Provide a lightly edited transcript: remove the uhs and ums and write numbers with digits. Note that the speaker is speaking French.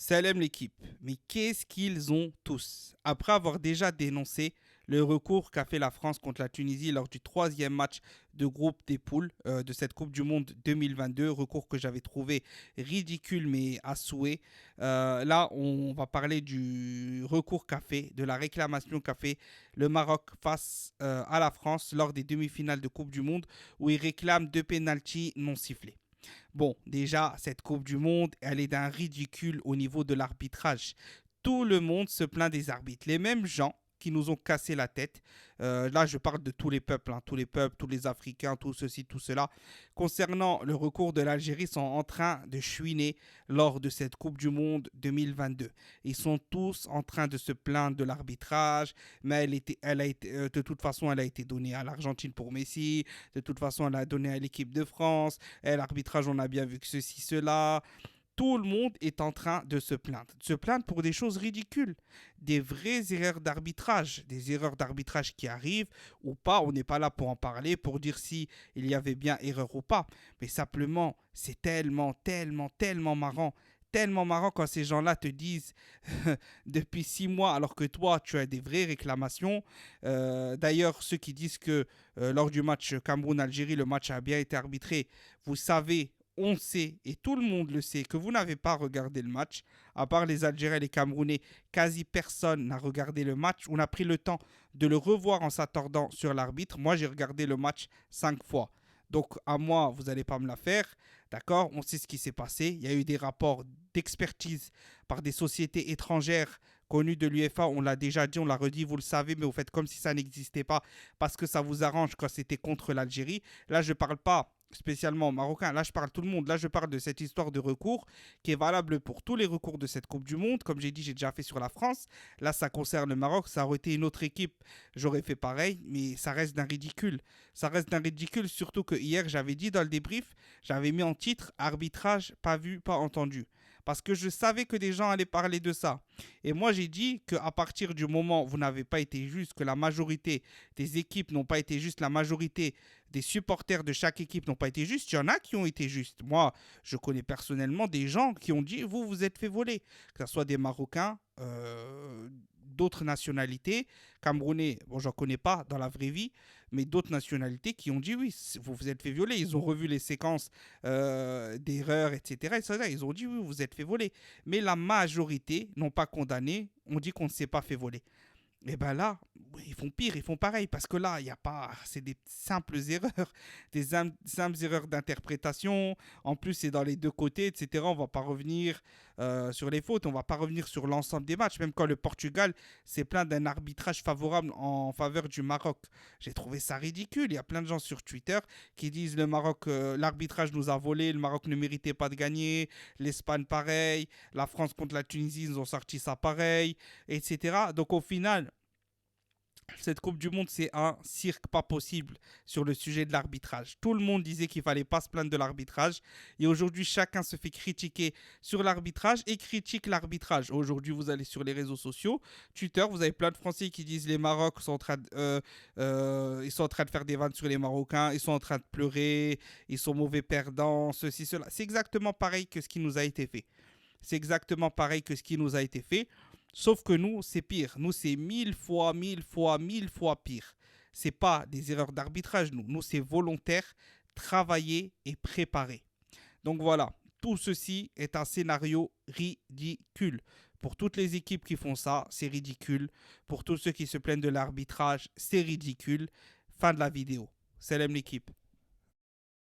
Salam l'équipe. Mais qu'est-ce qu'ils ont tous? Après avoir déjà dénoncé le recours qu'a fait la France contre la Tunisie lors du troisième match de groupe des poules de cette Coupe du Monde 2022, recours que j'avais trouvé ridicule mais à souhait. Là, on va parler du recours qu'a fait, de la réclamation qu'a fait le Maroc face à la France lors des demi-finales de Coupe du Monde où il réclame deux pénaltys non sifflés. Bon, déjà, cette Coupe du Monde, elle est d'un ridicule au niveau de l'arbitrage. Tout le monde se plaint des arbitres. Les mêmes gens qui nous ont cassé la tête. Là, je parle de tous les peuples, hein, tous les peuples, tous les Africains, tout ceci, tout cela. Concernant le recours de l'Algérie, sont en train de chouiner lors de cette Coupe du Monde 2022. Ils sont tous en train de se plaindre de l'arbitrage, mais de toute façon, elle a été donnée à l'Argentine pour Messi. De toute façon, elle a donné à l'équipe de France. Et l'arbitrage, on a bien vu que ceci, cela. Tout le monde est en train de se plaindre. De se plaindre pour des choses ridicules. Des vraies erreurs d'arbitrage. Des erreurs d'arbitrage qui arrivent ou pas. On n'est pas là pour en parler, pour dire si il y avait bien erreur ou pas. Mais simplement, c'est tellement marrant. Tellement marrant quand ces gens-là te disent depuis 6 mois, alors que toi, tu as des vraies réclamations. D'ailleurs, ceux qui disent que lors du match Cameroun-Algérie, le match a bien été arbitré, vous savez, on sait, et tout le monde le sait, que vous n'avez pas regardé le match. À part les Algériens et les Camerounais, quasi personne n'a regardé le match. On a pris le temps de le revoir en s'attardant sur l'arbitre. Moi, j'ai regardé le match 5 fois. Donc, à moi, vous n'allez pas me la faire. D'accord? On sait ce qui s'est passé. Il y a eu des rapports d'expertise par des sociétés étrangères connues de l'UEFA. On l'a déjà dit, on l'a redit, vous le savez, mais vous faites comme si ça n'existait pas parce que ça vous arrange quand c'était contre l'Algérie. Là, je ne parle pas spécialement aux Marocains. Là, je parle tout le monde. Là, je parle de cette histoire de recours qui est valable pour tous les recours de cette Coupe du Monde. Comme j'ai dit, j'ai déjà fait sur la France. Là, ça concerne le Maroc. Ça aurait été une autre équipe. J'aurais fait pareil, mais ça reste d'un ridicule. Ça reste d'un ridicule, surtout que hier, j'avais dit dans le débrief, j'avais mis en titre arbitrage pas vu, pas entendu. Parce que je savais que des gens allaient parler de ça. Et moi, j'ai dit qu'à partir du moment où vous n'avez pas été juste, que la majorité des équipes n'ont pas été justes, la majorité des supporters de chaque équipe n'ont pas été justes, il y en a qui ont été justes. Moi, je connais personnellement des gens qui ont dit, vous êtes fait voler. Que ce soit des Marocains, d'autres nationalités, Camerounais, bon, j'en connais pas dans la vraie vie, mais d'autres nationalités qui ont dit oui, vous vous êtes fait violer. Ils ont revu les séquences d'erreurs, etc., etc. Ils ont dit oui, vous vous êtes fait voler. Mais la majorité n'ont pas condamné, on dit qu'on ne s'est pas fait voler. Et ben là, ils font pire, ils font pareil, parce que là, il n'y a pas, c'est des simples erreurs, simples erreurs d'interprétation. En plus, c'est dans les deux côtés, etc. On ne va pas revenir sur les fautes, on ne va pas revenir sur l'ensemble des matchs. Même quand le Portugal s'est plaint d'un arbitrage favorable en faveur du Maroc, j'ai trouvé ça ridicule. Il y a plein de gens sur Twitter qui disent le Maroc, l'arbitrage nous a volé, le Maroc ne méritait pas de gagner, l'Espagne pareil, la France contre la Tunisie, ils ont sorti ça pareil, etc. Donc au final, cette Coupe du Monde, c'est un cirque pas possible sur le sujet de l'arbitrage. Tout le monde disait qu'il fallait pas se plaindre de l'arbitrage. Et aujourd'hui, chacun se fait critiquer sur l'arbitrage et critique l'arbitrage. Aujourd'hui, vous allez sur les réseaux sociaux, Twitter, vous avez plein de Français qui disent les Maroc sont en train ils sont en train de faire des vannes sur les Marocains, ils sont en train de pleurer, ils sont mauvais perdants, ceci, cela. C'est exactement pareil que ce qui nous a été fait. C'est exactement pareil que ce qui nous a été fait. Sauf que nous, c'est pire. Nous, c'est 1000 fois pire. C'est pas des erreurs d'arbitrage, nous. Nous, c'est volontaire, travaillé et préparé. Donc voilà, tout ceci est un scénario ridicule. Pour toutes les équipes qui font ça, c'est ridicule. Pour tous ceux qui se plaignent de l'arbitrage, c'est ridicule. Fin de la vidéo. Salam l'équipe.